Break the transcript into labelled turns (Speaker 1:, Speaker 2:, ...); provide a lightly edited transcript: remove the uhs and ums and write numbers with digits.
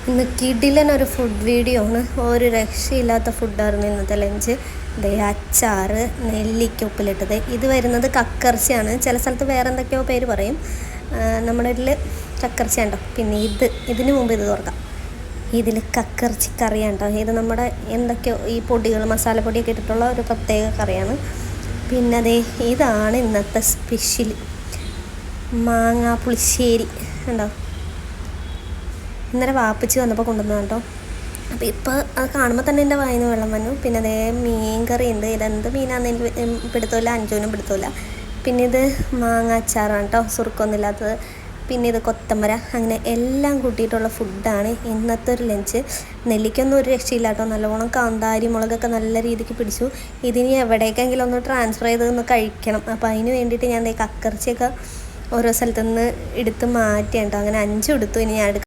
Speaker 1: ഇന്ന് കിടിലനൊരു food video ആണ്. ഒരു രക്ഷയില്ലാത്ത ഫുഡായിരുന്നു ഇന്നത്തെ ലഞ്ച്. ദേ അച്ചാറ്, നെല്ലിക്ക ഉപ്പിലിട്ടത്. ഇത് വരുന്നത് കക്കർച്ചയാണ്. ചില സ്ഥലത്ത് വേറെ എന്തൊക്കെയോ പേര് പറയും. നമ്മുടെ ഇതിൽ കക്കർച്ച ഉണ്ടോ. പിന്നെ ഇതിന് മുമ്പ് ഇത് തുറക്കാം. ഇതിൽ കക്കർച്ചി കറിയാണ് കേട്ടോ. ഇത് നമ്മുടെ എന്തൊക്കെയോ ഈ പൊടികൾ മസാലപ്പൊടിയൊക്കെ ഇട്ടിട്ടുള്ള ഒരു പ്രത്യേക കറിയാണ്. പിന്നെ അതേ ഇതാണ് ഇന്നത്തെ സ്പെഷ്യൽ മാങ്ങാ പുളിശ്ശേരി ഉണ്ടോ. ഇന്നലെ വാപ്പിച്ച് വന്നപ്പോൾ കൊണ്ടുവന്നത് കേട്ടോ. അപ്പോൾ ഇപ്പോൾ അത് കാണുമ്പോൾ തന്നെ എൻ്റെ വായിന്ന് വെള്ളം വന്നു. പിന്നെ അതേ മീൻ കറി ഉണ്ട്. ഇതെന്ത് മീനാണെന്ന് എനിക്ക് പിടുത്തമില്ല, അഞ്ചുവിനും പിടുത്തമില്ല. പിന്നെ ഇത് മാങ്ങ അച്ചാറാണ് കേട്ടോ, സുറുക്കൊന്നുമില്ലാത്തത്. പിന്നെ ഇത് കൊത്തമര, അങ്ങനെ എല്ലാം കൂട്ടിയിട്ടുള്ള ഫുഡാണ് ഇന്നത്തെ ഒരു ലഞ്ച്. നെല്ലിക്കൊന്നും ഒരു രക്ഷയില്ല കേട്ടോ. നല്ലോണം കാന്താരി മുളകൊക്കെ നല്ല രീതിക്ക് പിടിച്ചു. ഇതിനി എവിടേക്കെങ്കിലും ഒന്ന് ട്രാൻസ്ഫർ ചെയ്തൊന്ന് കഴിക്കണം. അപ്പോൾ അതിന് വേണ്ടിയിട്ട് ഞാൻ കക്കർച്ചിയൊക്കെ ഓരോ സ്ഥലത്തുനിന്ന് എടുത്ത് മാറ്റിയാണ് കേട്ടോ. അങ്ങനെ 5 എടുത്തു. ഇനി ഞാൻ